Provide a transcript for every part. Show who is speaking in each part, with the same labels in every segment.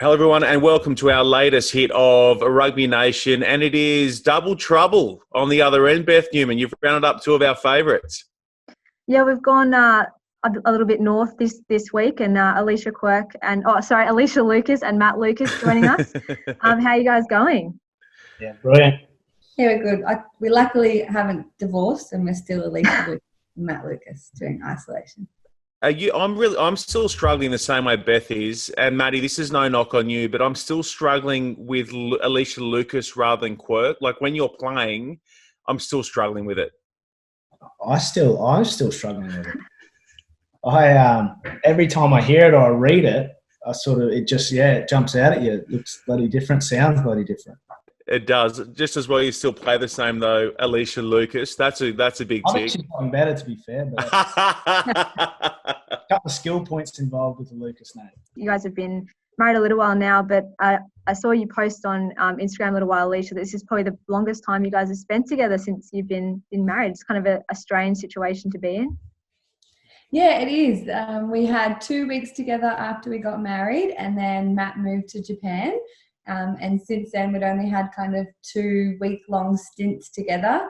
Speaker 1: Hello, everyone, and welcome to our latest hit of Rugby Nation. And it is double trouble on the other end. Beth, Newman, you've rounded up two of our favourites.
Speaker 2: Yeah, we've gone a little bit north this week, and Alicia Lucas and Matt Lucas joining us. How are you guys going?
Speaker 3: Yeah, brilliant.
Speaker 4: Yeah, we're good. We luckily haven't divorced, and we're still Alicia Lucas and Matt Lucas doing isolation.
Speaker 1: I'm still struggling the same way Beth is, and Maddie, this is no knock on you, but I'm still struggling with Alicia Lucas rather than Quirk. Like when you're playing, I'm still struggling with it.
Speaker 3: I'm still struggling with it. Every time I hear it or I read it, it jumps out at you. It looks bloody different, sounds bloody different.
Speaker 1: It does. Just as well you still play the same though, Alicia Lucas. That's a big tick.
Speaker 3: I'm actually gotten better, to be fair, but a couple of skill points involved with the Lucas name.
Speaker 2: You guys have been married a little while now, but I saw you post on Instagram a little while, Alicia. This is probably the longest time you guys have spent together since you've been married. It's kind of a strange situation to be in.
Speaker 4: Yeah, it is. We had 2 weeks together after we got married, and then Matt moved to Japan. And since then, we'd only had kind of 2 week-long stints together.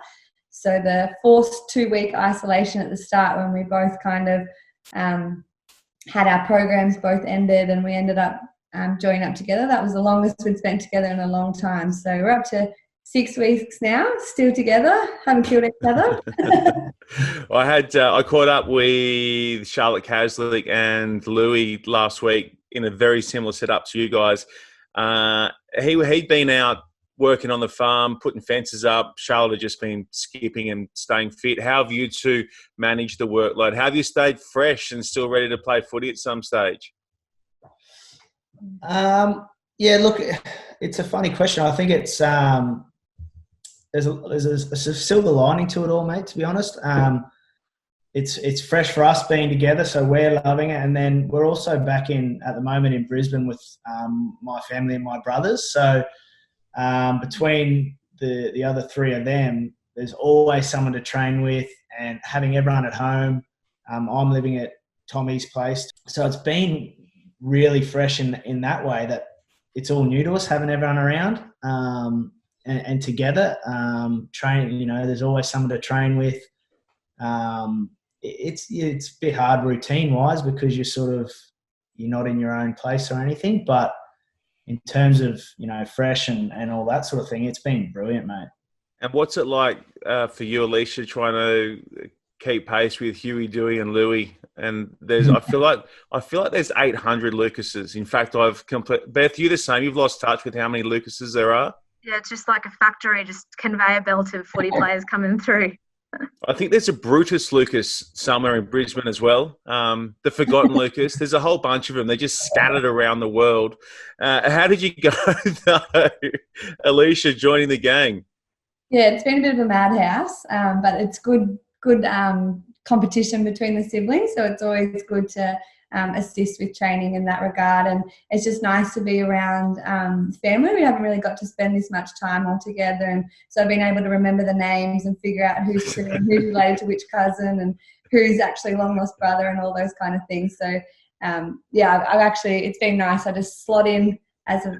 Speaker 4: So the forced 2-week isolation at the start, when we both kind of had our programs both ended and we ended up joining up together, that was the longest we'd spent together in a long time. So we're up to 6 weeks now, still together, haven't killed each other.
Speaker 1: I caught up with Charlotte Caslick and Louis last week in a very similar setup to you guys. He'd been out working on the farm, putting fences up. Charlotte had just been skipping and staying fit. How have you two managed the workload? How have you stayed fresh and still ready to play footy at some stage?
Speaker 3: Yeah, look, it's a funny question. I think it's there's a silver lining to it all, mate, to be honest. It's fresh for us being together, so we're loving it. And then we're also back at the moment in Brisbane with my family and my brothers. So between the other three of them, there's always someone to train with, and having everyone at home. I'm living at Tommy's place. So it's been really fresh in that way, that it's all new to us, having everyone around and together. Train, there's always someone to train with. It's a bit hard routine-wise because you're not in your own place or anything. But in terms of, fresh and all that sort of thing, it's been brilliant, mate.
Speaker 1: And what's it like for you, Alicia, trying to keep pace with Huey, Dewey and Louie? And I feel like there's 800 Lucases. In fact, Beth, you the same? You've lost touch with how many Lucases there are?
Speaker 2: Yeah, it's just like a factory, just conveyor belt of footy players coming through.
Speaker 1: I think there's a Brutus Lucas somewhere in Brisbane as well. The forgotten Lucas. There's a whole bunch of them. They're just scattered around the world. How did you go, though, Alicia, joining the gang?
Speaker 4: Yeah, it's been a bit of a madhouse, but it's good competition between the siblings. So it's always good to assist with training in that regard. And it's just nice to be around family. We haven't really got to spend this much time all together. And so I've been able to remember the names and figure out who's related to which cousin and who's actually long lost brother and all those kind of things. So, it's been nice. I just slot in as a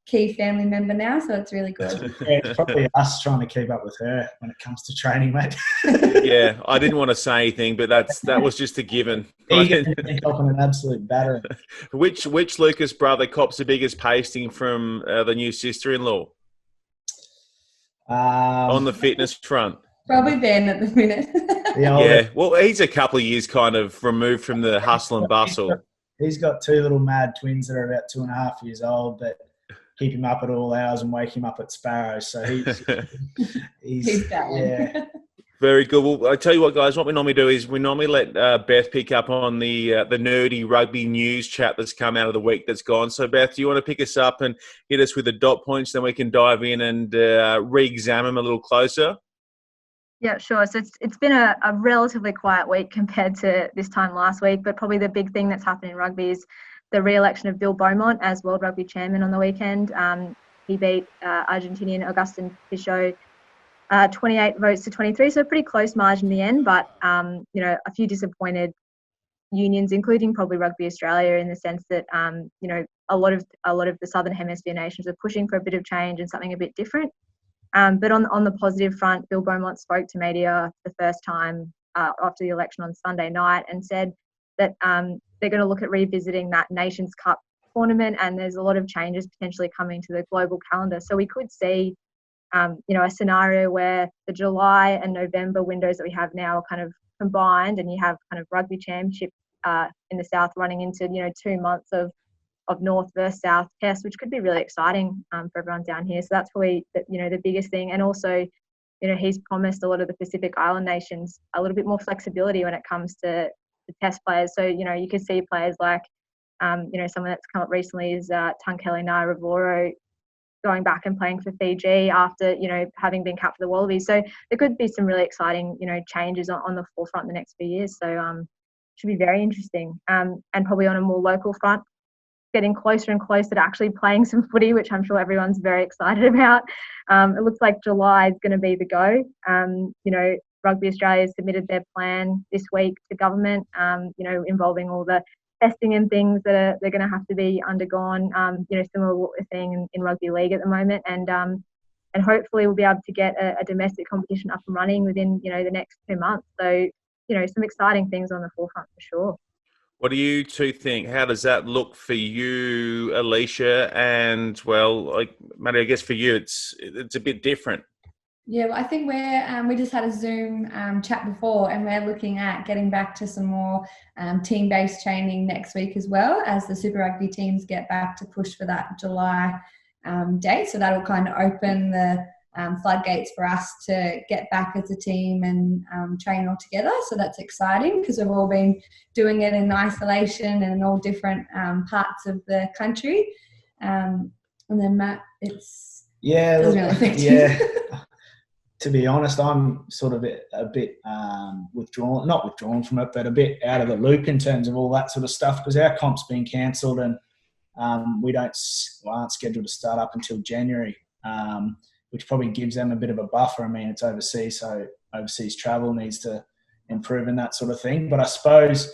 Speaker 4: key family member now, so it's really good.
Speaker 3: Yeah, it's probably us trying to keep up with her when it comes to training, mate.
Speaker 1: Yeah, I didn't want to say anything, but that was just a given.
Speaker 3: Copping an absolute battering.
Speaker 1: Which Lucas brother cops the biggest pasting from the new sister-in-law on the fitness front?
Speaker 4: Probably Ben at the minute.
Speaker 1: Yeah, well, he's a couple of years kind of removed from the hustle and bustle.
Speaker 3: He's got two little mad twins that are about 2.5 years old that keep him up at all hours and wake him up at Sparrows. So he's
Speaker 4: yeah.
Speaker 1: Very good. Well, I tell you what, guys, what we normally do is we normally let Beth pick up on the nerdy rugby news chat that's come out of the week that's gone. So, Beth, do you want to pick us up and hit us with the dot points? Then we can dive in and re-examine them a little closer.
Speaker 2: Yeah, sure. So it's been a relatively quiet week compared to this time last week, but probably the big thing that's happened in rugby is the re-election of Bill Beaumont as World Rugby Chairman on the weekend. He beat Argentinian Augustin Pichot 28 votes to 23, so a pretty close margin in the end, but a few disappointed unions, including probably Rugby Australia, in the sense that you know, a lot of the Southern Hemisphere nations are pushing for a bit of change and something a bit different. But on the positive front, Bill Beaumont spoke to media the first time after the election on Sunday night and said that they're going to look at revisiting that Nations Cup tournament, and there's a lot of changes potentially coming to the global calendar. So we could see, you know, a scenario where the July and November windows that we have now are kind of combined, and you have kind of rugby championship in the South running into, you know, 2 months of North versus South tests, which could be really exciting for everyone down here. So that's probably you know, the biggest thing. And also, you know, he's promised a lot of the Pacific Island nations a little bit more flexibility when it comes to the test players. So, you know, you could see players like, you know, someone that's come up recently is Tunkeli Nairavoro going back and playing for Fiji after, you know, having been capped for the Wallabies. So there could be some really exciting, you know, changes on the forefront in the next few years. So should be very interesting. And probably on a more local front, getting closer and closer to actually playing some footy, which I'm sure everyone's very excited about. It looks like July is going to be the go. You know, Rugby Australia submitted their plan this week to government, you know, involving all the testing and things that they're going to have to be undergone, you know, similar to what we're seeing in Rugby League at the moment. And hopefully we'll be able to get a domestic competition up and running within, you know, the next 2 months. So, you know, some exciting things on the forefront for sure.
Speaker 1: What do you two think? How does that look for you, Alicia? And well, like Matty, I guess for you, it's a bit different.
Speaker 4: Yeah, well, I think we just had a Zoom chat before, and we're looking at getting back to some more team-based training next week as well, as the Super Rugby teams get back to push for that July date. So that'll kind of open the floodgates for us to get back as a team and train all together. So that's exciting, because we've all been doing it in isolation and in all different parts of the country. And then Matt, doesn't really affect you.
Speaker 3: To be honest, I'm sort of a bit not withdrawn from it, but a bit out of the loop in terms of all that sort of stuff, because our comp's been cancelled and we aren't scheduled to start up until January, which probably gives them a bit of a buffer. I mean, it's overseas, so overseas travel needs to improve and that sort of thing. But I suppose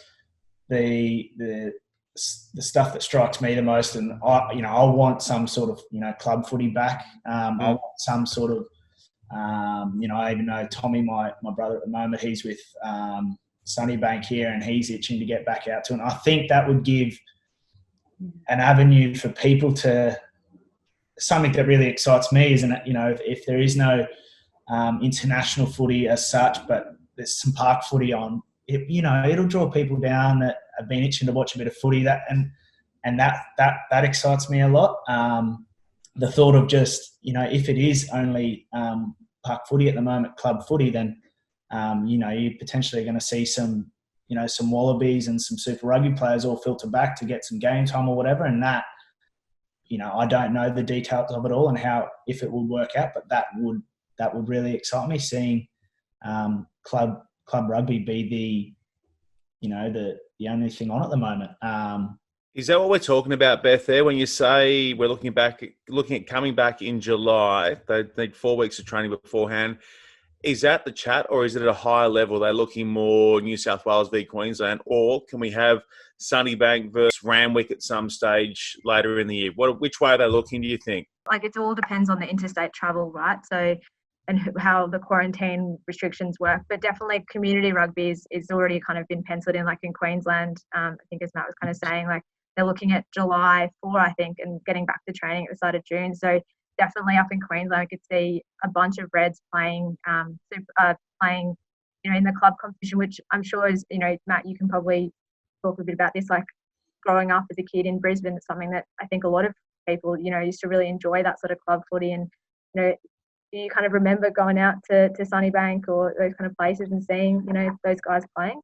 Speaker 3: the stuff that strikes me the most, and I want some sort of, you know, club footy back. I want some sort of, you know, I even know Tommy, my brother at the moment, he's with Sunnybank here, and he's itching to get back out to it. And I think that would give an avenue for people to, something that really excites me is, you know, if there is no international footy as such, but there's some park footy on, you know, it'll draw people down that have been itching to watch a bit of footy. That excites me a lot. The thought of just, you know, if it is only park footy at the moment, club footy, then, you know, you're potentially going to see some, you know, some Wallabies and some Super Rugby players all filter back to get some game time or whatever. And that, you know, I don't know the details of it all and how, if it would work out, but that would really excite me, seeing club rugby be the, you know, the only thing on at the moment.
Speaker 1: Is that what we're talking about, Beth, there? When you say we're looking at coming back in July, they need 4 weeks of training beforehand. Is that the chat, or is it at a higher level? They're looking more New South Wales v Queensland, or can we have Sunnybank versus Randwick at some stage later in the year? Which way are they looking, do you think?
Speaker 2: Like, it all depends on the interstate travel, right? So, and how the quarantine restrictions work. But definitely community rugby is already kind of been penciled in, like in Queensland. I think, as Matt was kind of saying, like, they're looking at July 4, I think, and getting back to training at the start of June. So definitely up in Queensland, I could see a bunch of Reds playing, playing, you know, in the club competition, which I'm sure is, you know, Matt, you can probably talk a bit about this. Like, growing up as a kid in Brisbane, it's something that I think a lot of people, you know, used to really enjoy, that sort of club footy. And, you know, do you kind of remember going out to Sunnybank or those kind of places and seeing, you know, those guys playing?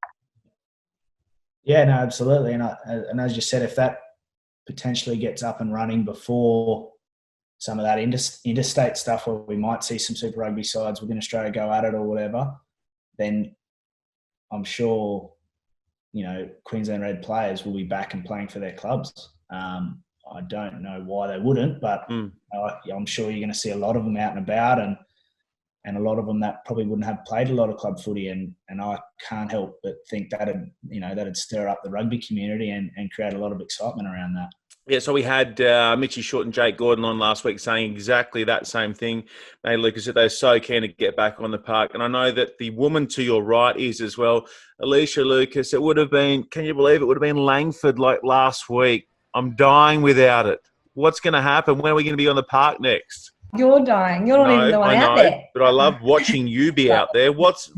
Speaker 3: Yeah, no, absolutely. And as you said, if that potentially gets up and running before some of that interstate stuff, where we might see some Super Rugby sides within Australia go at it or whatever, then I'm sure, you know, Queensland Red players will be back and playing for their clubs. I don't know why they wouldn't, but I'm sure you're going to see a lot of them out and about, and a lot of them that probably wouldn't have played a lot of club footy, and I can't help but think that'd stir up the rugby community and create a lot of excitement around that.
Speaker 1: Yeah, so we had Mitchy Short and Jake Gordon on last week saying exactly that same thing. Hey, Lucas, that they're so keen to get back on the park. And I know that the woman to your right is as well, Alicia Lucas. It would have been, can you believe it would have been Langford like last week? I'm dying without it. What's going to happen? When are we going to be on the park next?
Speaker 4: You're dying. You're not even the one out there.
Speaker 1: But I love watching you be out there. What's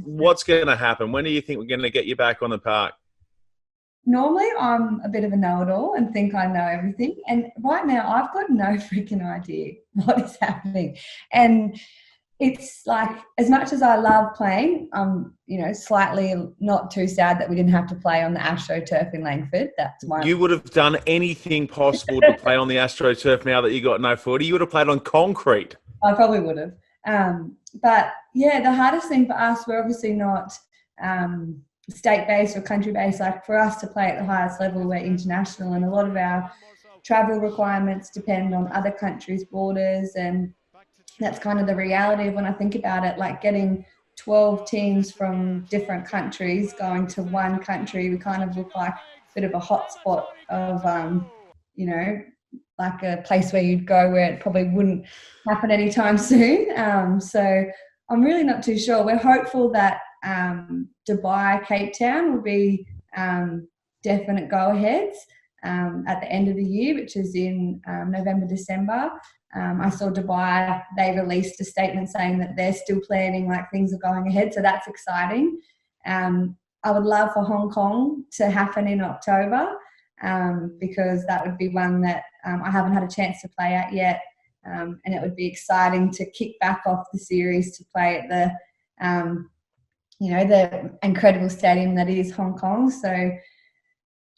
Speaker 1: going to happen? When do you think we're going to get you back on the park?
Speaker 4: Normally, I'm a bit of a know-it-all and think I know everything. And right now, I've got no freaking idea what is happening. And it's like, as much as I love playing, I'm, slightly not too sad that we didn't have to play on the AstroTurf in Langford. That's my.
Speaker 1: You would have done anything possible to play on the AstroTurf now that you got no footy. You would have played on concrete.
Speaker 4: I probably would have. But yeah, the hardest thing for us, we're obviously not state-based or country-based. Like for us to play at the highest level, we're international, and a lot of our travel requirements depend on other countries' borders, and that's kind of the reality of when I think about it, like getting 12 teams from different countries going to one country. We kind of look like a bit of a hotspot of, like a place where you'd go where it probably wouldn't happen anytime soon. So I'm really not too sure. We're hopeful that Dubai, Cape Town will be definite go-aheads at the end of the year, which is in November, December. I saw Dubai, they released a statement saying that they're still planning, like things are going ahead. So that's exciting. I would love for Hong Kong to happen in October because that would be one that I haven't had a chance to play at yet. And it would be exciting to kick back off the series to play at the, the incredible stadium that is Hong Kong. So,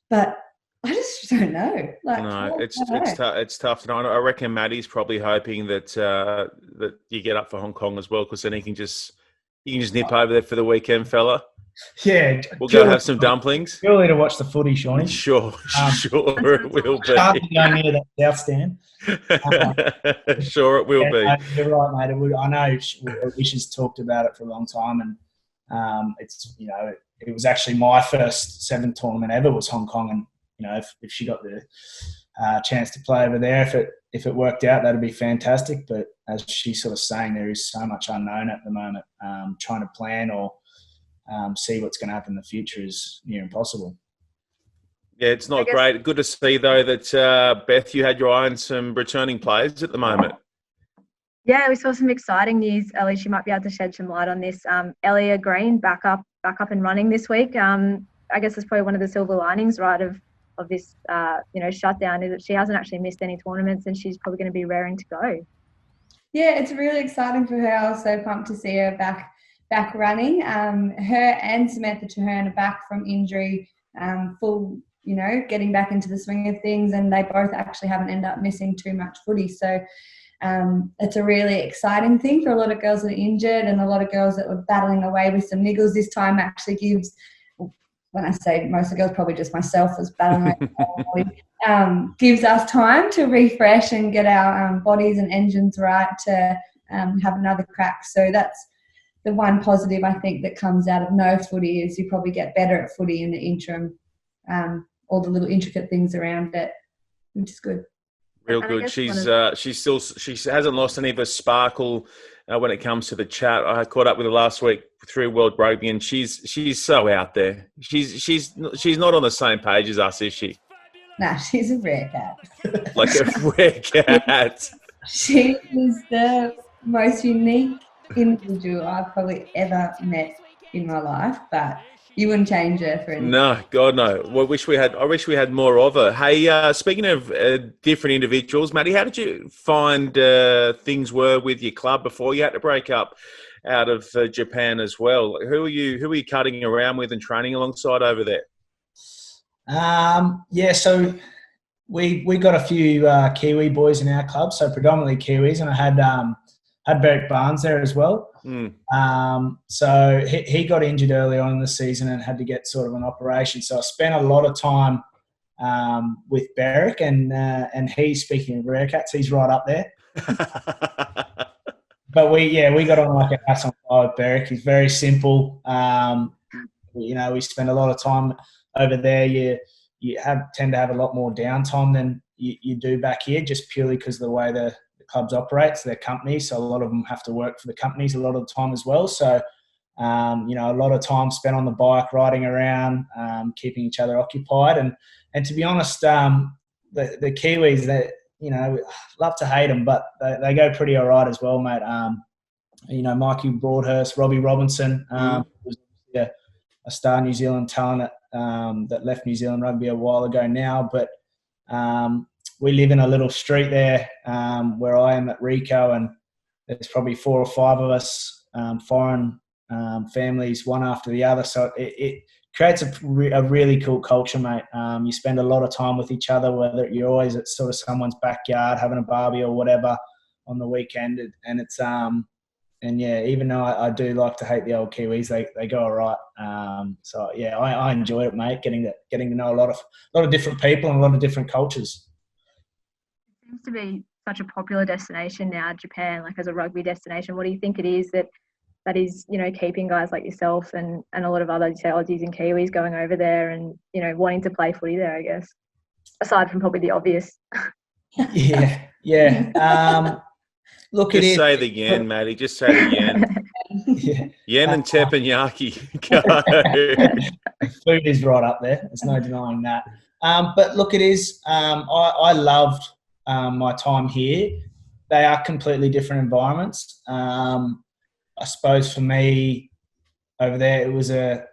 Speaker 4: but I just don't know.
Speaker 1: It's tough to know. I reckon Maddie's probably hoping that that you get up for Hong Kong as well, because then you can just nip over there for the weekend, fella.
Speaker 3: Yeah,
Speaker 1: we'll go have some dumplings.
Speaker 3: Really to watch the footy, Shawnee.
Speaker 1: Sure, it will be.
Speaker 3: Going near that south stand.
Speaker 1: Sure, it will be.
Speaker 3: You're right, mate. I know Alicia's talked about it for a long time, and it's it was actually my first 7th tournament ever was Hong Kong, and if she got the chance to play over there, if it worked out, that'd be fantastic. But as she's sort of saying, there is so much unknown at the moment. Trying to plan or see what's going to happen in the future is near impossible.
Speaker 1: Yeah, it's not great. Good to see, though, that, Beth, you had your eye on some returning players at the moment.
Speaker 2: Yeah, we saw some exciting news. Alicia, you might be able to shed some light on this. Ellia Green back up and running this week. I guess it's probably one of the silver linings, right, of this, shutdown, is that she hasn't actually missed any tournaments, and she's probably going to be raring to go. Yeah,
Speaker 4: it's really exciting for her. I was so pumped to see her back running. Her and Samantha Traherne are back from injury, full, getting back into the swing of things, and they both actually haven't ended up missing too much footy. So it's a really exciting thing for a lot of girls that are injured, and a lot of girls that were battling away with some niggles. This time actually gives, when I say most of the girls, probably just myself was battling away, gives us time to refresh and get our bodies and engines right to have another crack. So that's the one positive I think that comes out of no footy, is you probably get better at footy in the interim, all the little intricate things around it, which is good.
Speaker 1: Real good. She hasn't lost any of her sparkle when it comes to the chat. I caught up with her last week through World Rugby, and she's so out there. She's not on the same page as us, is she?
Speaker 4: Nah, she's a rare cat.
Speaker 1: Like a rare cat.
Speaker 4: She is the most unique individual I've probably ever met in my life, but you wouldn't change her for anything.
Speaker 1: No, God, no. I wish we had more of her. Hey, speaking of different individuals, Maddie, how did you find things were with your club before you had to break up out of Japan as well? Who are you cutting around with and training alongside over there?
Speaker 3: So we got a few Kiwi boys in our club, so predominantly Kiwis, and I had Beric Barnes there as well. So he got injured early on in the season and had to get sort of an operation. So I spent a lot of time with Beric, and he, speaking of rare cats, he's right up there. But we got on like a house on fire with Beric. He's very simple. We spend a lot of time over there. You tend to have a lot more downtime than you do back here, just purely because of the way the clubs operate. So they're companies, so a lot of them have to work for the companies a lot of the time as well. So, a lot of time spent on the bike, riding around, keeping each other occupied. And to be honest, the Kiwis, love to hate them, but they go pretty all right as well, mate. Mikey Broadhurst, Robbie Robinson, was a star New Zealand talent that left New Zealand rugby a while ago now. But we live in a little street there where I am at Ricoh, and there's probably 4 or 5 of us, foreign families, one after the other. So it creates a really cool culture, mate. You spend a lot of time with each other, whether you're always at sort of someone's backyard having a barbie or whatever on the weekend. And it's even though I do like to hate the old Kiwis, they go all right. I enjoyed it, mate. Getting to know a lot of different people and a lot of different cultures.
Speaker 2: It seems to be such a popular destination now, Japan, like as a rugby destination. What do you think it is that is, keeping guys like yourself and a lot of other, Aussies and Kiwis going over there and, wanting to play footy there, I guess, aside from probably the obvious?
Speaker 3: Yeah. Look,
Speaker 1: just say the yen, Matty. Just say the yen. Yen and teppanyaki.
Speaker 3: Food is right up there. There's no denying that. But look, it is. I loved my time here. They are completely different environments. I suppose for me over there, it was a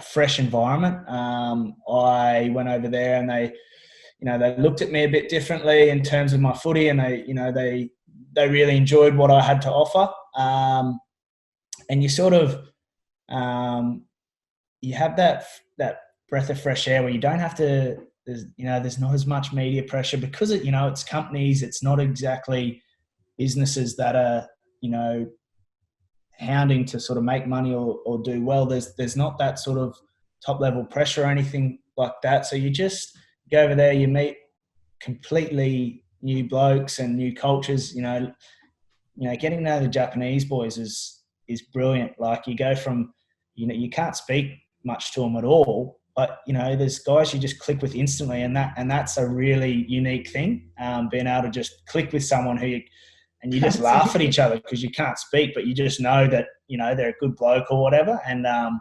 Speaker 3: fresh environment. I went over there and they looked at me a bit differently in terms of my footy, and they really enjoyed what I had to offer. And you sort of, you have that breath of fresh air where you don't have to, there's not as much media pressure because it's companies. It's not exactly businesses that are, hounding to sort of make money or do well. There's not that sort of top level pressure or anything like that. So you just go over there, you meet completely new blokes and new cultures. Getting to know the Japanese boys is brilliant. Like you go from, you can't speak much to them at all, but there's guys you just click with instantly, and that's a really unique thing. Being able to just click with someone and you just laugh at each other because you can't speak, but you just know that, they're a good bloke or whatever. And, I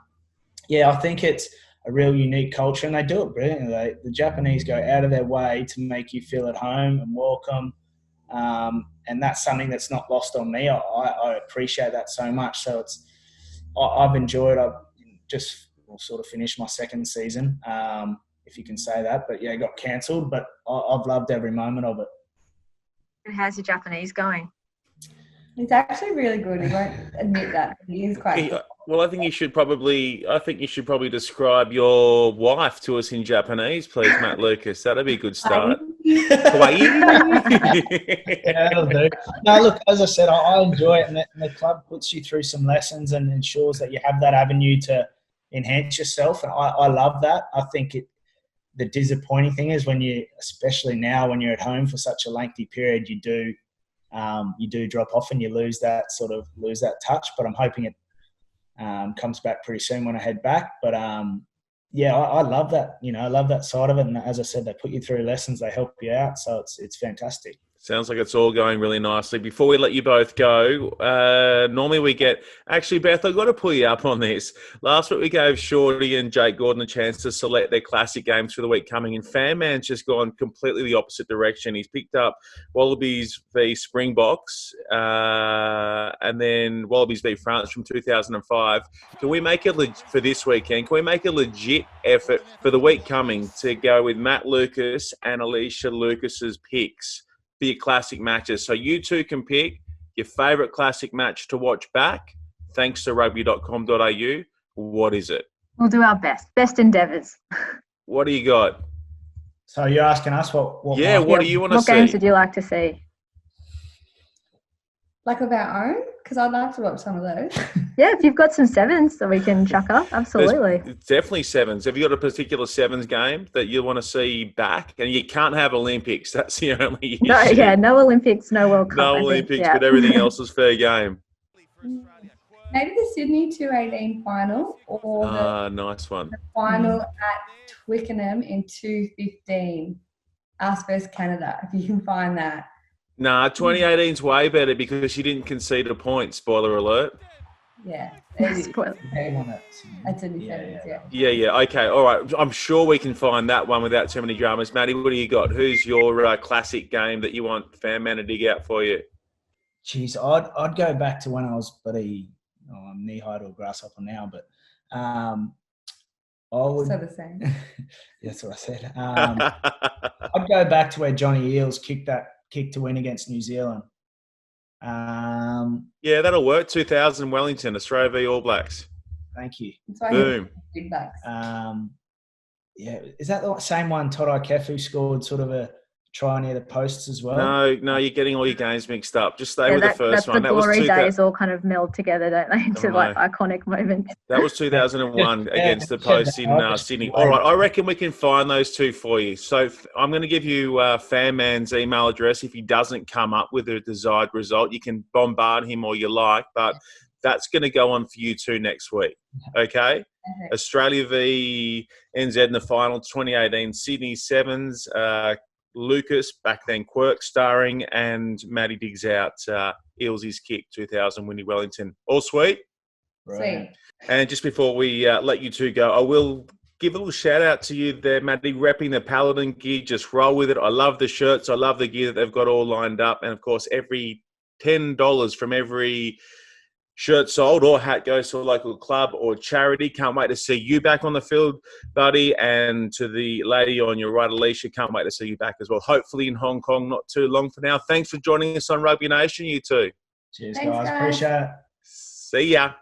Speaker 3: think it's a real unique culture, and they do it brilliantly. The Japanese go out of their way to make you feel at home and welcome. And that's something that's not lost on me. I appreciate that so much. So I've enjoyed, I've just sort of finished my second season, if you can say that, but it got cancelled, but I've loved every moment of it.
Speaker 2: And how's your Japanese going?
Speaker 4: It's actually really good. He won't admit that. He is quite good.
Speaker 1: Well, I think you should probably describe your wife to us in Japanese, please, Matt Lucas. That'd be a good start.
Speaker 3: That'll do. No, look, as I said, I enjoy it, and the club puts you through some lessons and ensures that you have that avenue to enhance yourself, and I love that. I think the disappointing thing is especially now when you're at home for such a lengthy period, you do drop off and you lose that touch. But I'm hoping it comes back pretty soon when I head back. But I love that. I love that side of it. And as I said, they put you through lessons, they help you out, so it's fantastic.
Speaker 1: Sounds like it's all going really nicely. Before we let you both go, normally we get... Actually, Beth, I've got to pull you up on this. Last week we gave Shorty and Jake Gordon a chance to select their classic games for the week coming, and Fan Man's just gone completely the opposite direction. He's picked up Wallabies v Springboks and then Wallabies v France from 2005. Can we make it for this weekend? Can we make a legit effort for the week coming to go with Matt Lucas and Alicia Lucas's picks for your classic matches? So you two can pick your favourite classic match to watch back, thanks to Rugby.com.au. What is it?
Speaker 2: We'll do our best endeavours.
Speaker 1: What do you got?
Speaker 3: So you're asking us what
Speaker 1: do you want to see?
Speaker 2: What games would you like to see?
Speaker 4: Like of our own? Because I'd like to watch some of those.
Speaker 2: Yeah, if you've got some sevens that we can chuck up, absolutely.
Speaker 1: There's definitely sevens. Have you got a particular sevens game that you want to see back? And you can't have Olympics. That's the only issue.
Speaker 2: No, yeah, no Olympics, no World Cup.
Speaker 1: No
Speaker 2: I
Speaker 1: Olympics,
Speaker 2: think, yeah.
Speaker 1: but everything else is fair game.
Speaker 4: Maybe the Sydney 218 final or
Speaker 1: Nice one.
Speaker 4: the final at Twickenham in 215. Us versus Canada, if you can find that.
Speaker 1: Nah, 2018's way better because she didn't concede a point. Spoiler alert.
Speaker 4: Yeah.
Speaker 2: Spoiler.
Speaker 4: That's in the sevens, yeah.
Speaker 1: Yeah. Okay. All right. I'm sure we can find that one without too many dramas. Maddie, what do you got? Who's your classic game that you want Fan Man to dig out for you?
Speaker 3: Jeez, I'd go back to when I was I'm knee-high to a grasshopper now, but I would.
Speaker 4: So the same.
Speaker 3: That's what I said. I'd go back to where Johnny Eales kicked to win against New Zealand.
Speaker 1: Yeah, that'll work. 2000 Wellington, Australia v All Blacks.
Speaker 3: Thank you.
Speaker 1: Boom.
Speaker 4: Big bucks.
Speaker 3: Yeah, is that the same one Todd Kefu scored sort of a try near the posts as well?
Speaker 1: No, you're getting all your games mixed up. Just stay with the first one.
Speaker 2: That's the glory days all kind of meld together, don't they, into iconic moments.
Speaker 1: That was 2001 against the posts in Sydney. All right, I reckon we can find those two for you. So I'm going to give you Fan Man's email address. If he doesn't come up with a desired result, you can bombard him all you like, but that's going to go on for you two next week. Okay? Australia v NZ in the final, 2018 Sydney Sevens. Lucas, back then Quirk starring, and Maddie digs out Eales's kick, 2000 Winnie Wellington. All sweet?
Speaker 4: Sweet.
Speaker 1: And just before we let you two go, I will give a little shout out to you there, Maddie, repping the Paladin gear. Just roll with it. I love the shirts. I love the gear that they've got all lined up. And, of course, every $10 from every shirt sold or hat goes to a local club or charity. Can't wait to see you back on the field, buddy. And to the lady on your right, Alicia, can't wait to see you back as well. Hopefully in Hong Kong, not too long for now. Thanks for joining us on Rugby Nation, you two.
Speaker 3: Cheers, guys. Appreciate it.
Speaker 1: See ya.